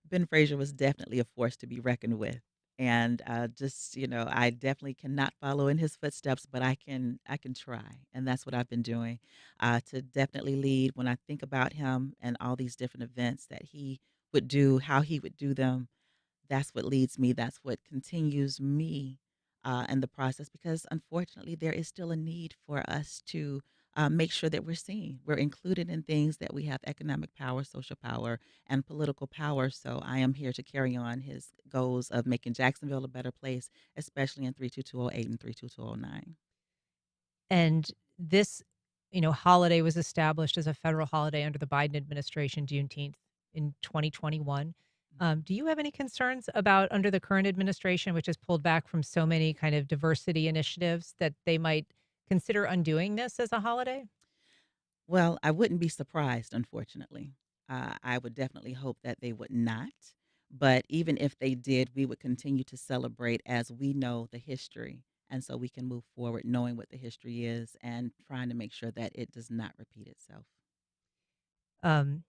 Ben Frazier was definitely a force to be reckoned with. And I definitely cannot follow in his footsteps, but I can try. And that's what I've been doing to definitely lead. When I think about him and all these different events that he would do, how he would do them, that's what leads me. That's what continues me in the process because unfortunately there is still a need for us to make sure that we're seen. We're included in things that we have economic power, social power, and political power. So I am here to carry on his goals of making Jacksonville a better place, especially in 32208 and 32209. And this, holiday was established as a federal holiday under the Biden administration, Juneteenth in 2021. Do you have any concerns about under the current administration, which has pulled back from so many kind of diversity initiatives, that they might consider undoing this as a holiday? Well, I wouldn't be surprised, unfortunately. I would definitely hope that they would not. But even if they did, we would continue to celebrate as we know the history. And so we can move forward knowing what the history is and trying to make sure that it does not repeat itself. Um,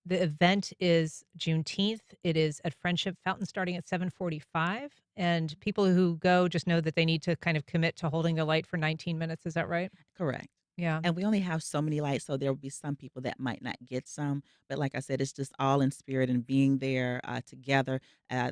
the event is Juneteenth. It is at Friendship Fountain starting at 7:45. And people who go just know that they need to kind of commit to holding the light for 19 minutes. Is that right? Correct. Yeah. And we only have so many lights, so there will be some people that might not get some. But like I said, it's just all in spirit and being there together.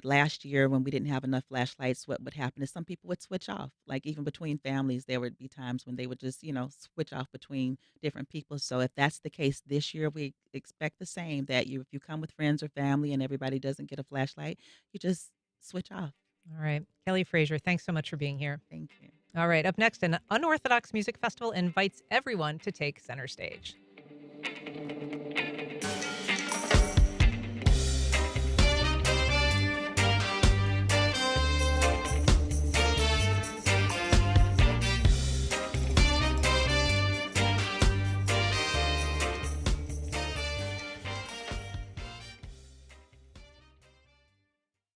Last year, when we didn't have enough flashlights, what would happen is some people would switch off. Like even between families, there would be times when they would just, switch off between different people. So if that's the case this year, we expect the same, that if you come with friends or family and everybody doesn't get a flashlight, you just switch off. All right. Kelly Frazier, thanks so much for being here. Thank you. All right. Up next, an unorthodox music festival invites everyone to take center stage.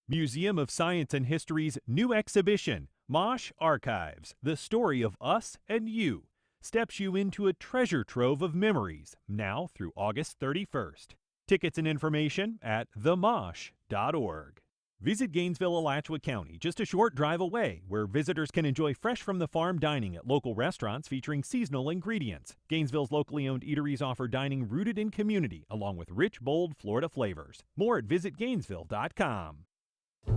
Museum of Science and History's new exhibition, Mosh Archives, the story of us and you, steps you into a treasure trove of memories, now through August 31st. Tickets and information at themosh.org. Visit Gainesville, Alachua County, just a short drive away, where visitors can enjoy fresh from the farm dining at local restaurants featuring seasonal ingredients. Gainesville's locally owned eateries offer dining rooted in community, along with rich, bold Florida flavors. More at visitgainesville.com.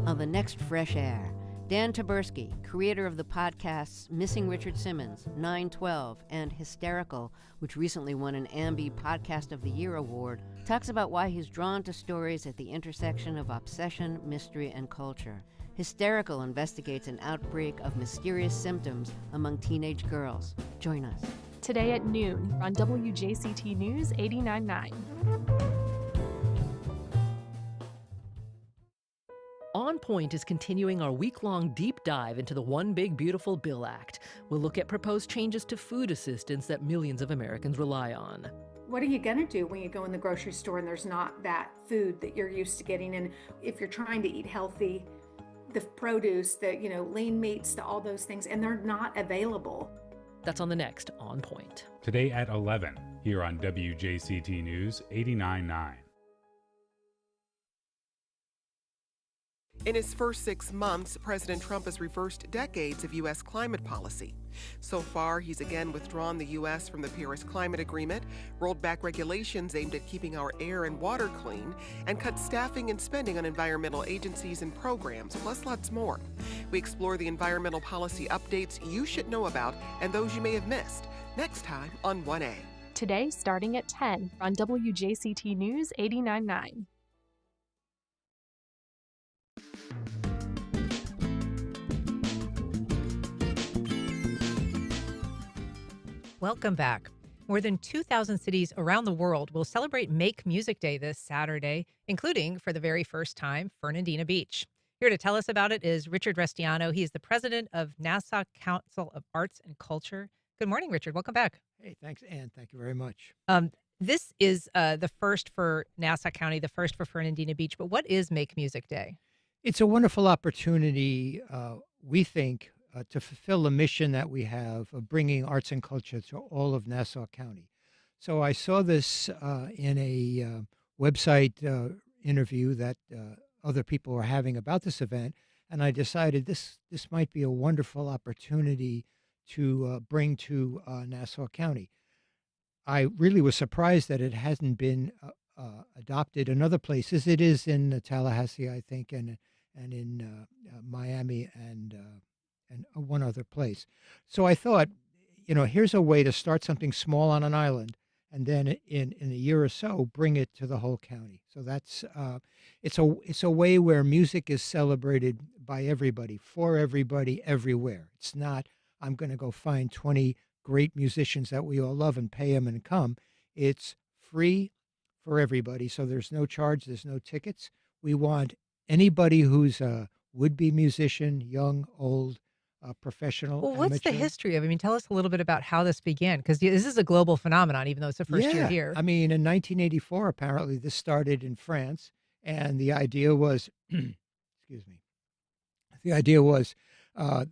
On the next Fresh Air, Dan Taberski, creator of the podcasts Missing Richard Simmons, 912, and Hysterical, which recently won an Ambi Podcast of the Year award, talks about why he's drawn to stories at the intersection of obsession, mystery, and culture. Hysterical investigates an outbreak of mysterious symptoms among teenage girls. Join us. Today at noon on WJCT News 89.9. On Point is continuing our week-long deep dive into the One Big Beautiful Bill Act. We'll look at proposed changes to food assistance that millions of Americans rely on. What are you going to do when you go in the grocery store and there's not that food that you're used to getting? And if you're trying to eat healthy, the produce, the lean meats, all those things, and they're not available. That's on the next On Point. Today at 11, here on WJCT News 89.9. In his first 6 months, President Trump has reversed decades of U.S. climate policy. So far, he's again withdrawn the U.S. from the Paris Climate Agreement, rolled back regulations aimed at keeping our air and water clean, and cut staffing and spending on environmental agencies and programs, plus lots more. We explore the environmental policy updates you should know about and those you may have missed. Next time on 1A. Today, starting at 10 on WJCT News 89.9. Welcome back. More than 2,000 cities around the world will celebrate Make Music Day this Saturday, including, for the very first time, Fernandina Beach. Here to tell us about it is Richard Restiano. He is the president of Nassau Council of Arts and Culture. Good morning, Richard. Welcome back. Hey, thanks, Ann. Thank you very much. This is the first for Nassau County, the first for Fernandina Beach. But what is Make Music Day? It's a wonderful opportunity, we think, to fulfill the mission that we have of bringing arts and culture to all of Nassau County. So I saw this in a website interview that other people were having about this event, and I decided this might be a wonderful opportunity to bring to Nassau County. I really was surprised that it hasn't been adopted in other places. It is in Tallahassee, I think, and in Miami and one other place. So I thought, here's a way to start something small on an island, and then in a year or so bring it to the whole county. So that's it's a way where music is celebrated by everybody, for everybody, everywhere. It's not I'm going to go find 20 great musicians that we all love and pay them and come. It's free for everybody. So there's no charge, there's no tickets. We want anybody who's a would-be musician, young, old, professional, Well, what's the amateur. history of it? I mean, tell us a little bit about how this began, because this is a global phenomenon, even though it's the first year Yeah. here. I mean, in 1984, apparently this started in France, and the idea was, excuse me, the idea was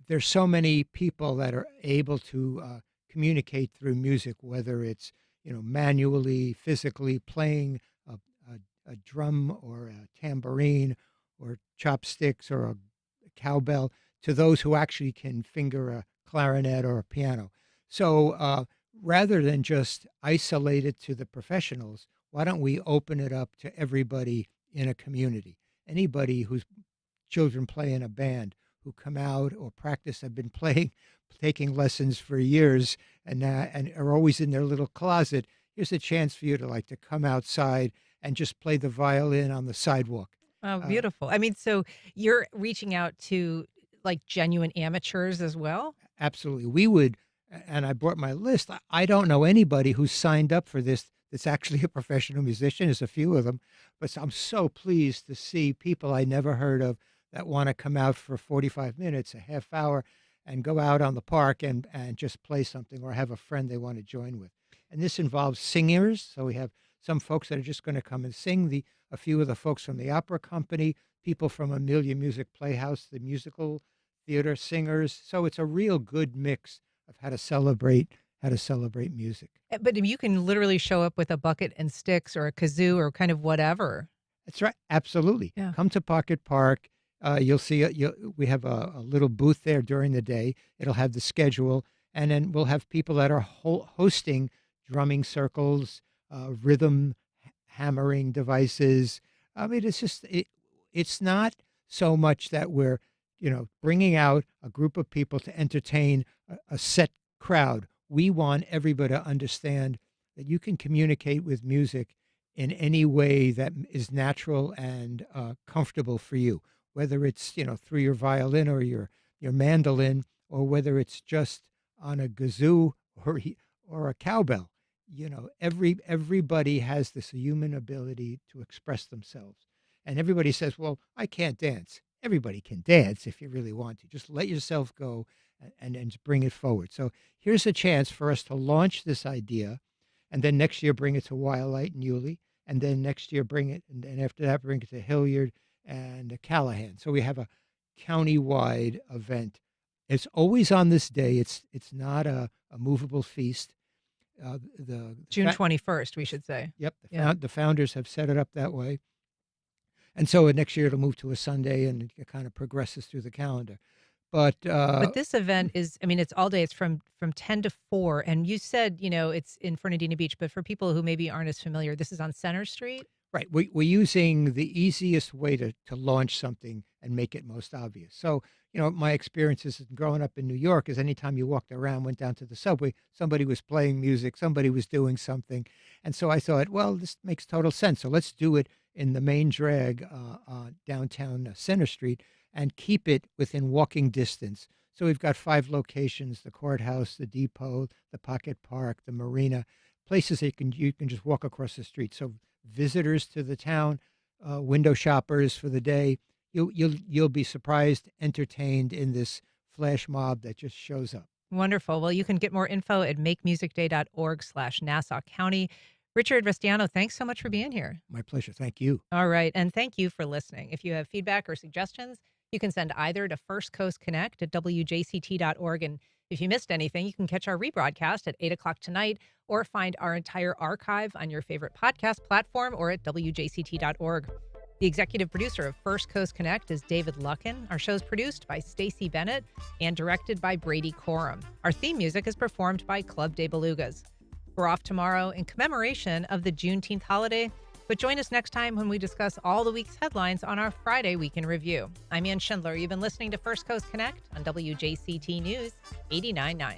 there's so many people that are able to communicate through music, whether it's manually, physically playing a drum or a tambourine or chopsticks or a cowbell, to those who actually can finger a clarinet or a piano. So rather than just isolate it to the professionals, why don't we open it up to everybody in a community? Anybody whose children play in a band, who come out or practice, have been playing, taking lessons for years, and are always in their little closet. Here's a chance for you to come outside and just play the violin on the sidewalk. Oh, beautiful. I mean, so you're reaching out to like genuine amateurs as well? Absolutely. We would, and I brought my list. I don't know anybody who's signed up for this that's actually a professional musician. There's a few of them, but I'm so pleased to see people I never heard of that want to come out for 45 minutes, a half hour, and go out on the park and just play something, or have a friend they want to join with. And this involves singers. So we have some folks that are just going to come and sing, a few of the folks from the opera company, people from Amelia Music Playhouse, the musical theater singers. So it's a real good mix of how to celebrate music. But you can literally show up with a bucket and sticks or a kazoo or kind of whatever. That's right. Absolutely. Yeah. Come to Pocket Park. You'll see we have a little booth there during the day. It'll have the schedule, and then we'll have people that are hosting drumming circles, rhythm hammering devices. I mean, it's not so much that we're bringing out a group of people to entertain a set crowd. We want everybody to understand that you can communicate with music in any way that is natural and comfortable for you, whether it's through your violin or your mandolin, or whether it's just on a kazoo or a cowbell. Everybody has this human ability to express themselves, and everybody says, "Well, I can't dance." Everybody can dance if you really want to. Just let yourself go and just bring it forward. So here's a chance for us to launch this idea, and then next year bring it to Wildlight and Yulee, and then next year bring it, and then after that bring it to Hilliard and Callahan. So we have a county-wide event. It's always on this day. It's not a movable feast. June 21st, we should say. Yep. Yeah. The founders have set it up that way. And so next year it'll move to a Sunday, and it kind of progresses through the calendar. But this event is, I mean, it's all day. It's from 10 to 4. And you said, it's in Fernandina Beach, but for people who maybe aren't as familiar, this is on Center Street? Right. We're using the easiest way to launch something and make it most obvious. So, my experiences growing up in New York is anytime you walked around, went down to the subway, somebody was playing music, somebody was doing something. And so I thought, well, this makes total sense. So let's do it in the main drag downtown Center Street and keep it within walking distance. So we've got 5 locations: the courthouse, the depot, the Pocket Park, the marina, places that you can just walk across the street. So visitors to the town, window shoppers for the day, you'll be surprised, entertained in this flash mob that just shows up. Wonderful. Well, you can get more info at makemusicday.org/Nassau County. Richard Restiano, thanks so much for being here. My pleasure. Thank you. All right. And thank you for listening. If you have feedback or suggestions, you can send either to First Coast Connect at WJCT.org. And if you missed anything, you can catch our rebroadcast at 8 o'clock tonight, or find our entire archive on your favorite podcast platform or at WJCT.org. The executive producer of First Coast Connect is David Luckin. Our show's produced by Stacey Bennett and directed by Brady Coram. Our theme music is performed by Club de Belugas. We're off tomorrow in commemoration of the Juneteenth holiday, but join us next time when we discuss all the week's headlines on our Friday Week in Review. I'm Ann Schindler. You've been listening to First Coast Connect on WJCT News 89.9.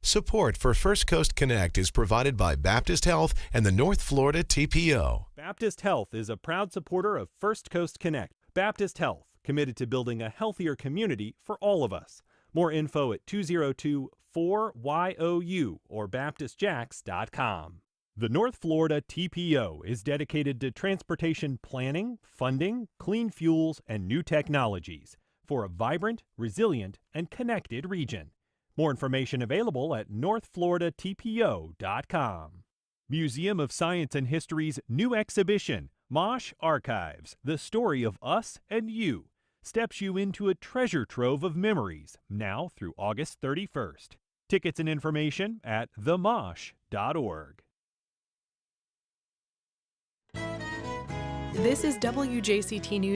Support for First Coast Connect is provided by Baptist Health and the North Florida TPO. Baptist Health is a proud supporter of First Coast Connect. Baptist Health, committed to building a healthier community for all of us. More info at 202-4YOU or baptistjacks.com. The North Florida TPO is dedicated to transportation planning, funding, clean fuels, and new technologies for a vibrant, resilient, and connected region. More information available at northfloridatpo.com. Museum of Science and History's new exhibition, Mosh Archives, The Story of Us and You, steps you into a treasure trove of memories, now through August 31st. Tickets and information at themosh.org. This is WJCT News.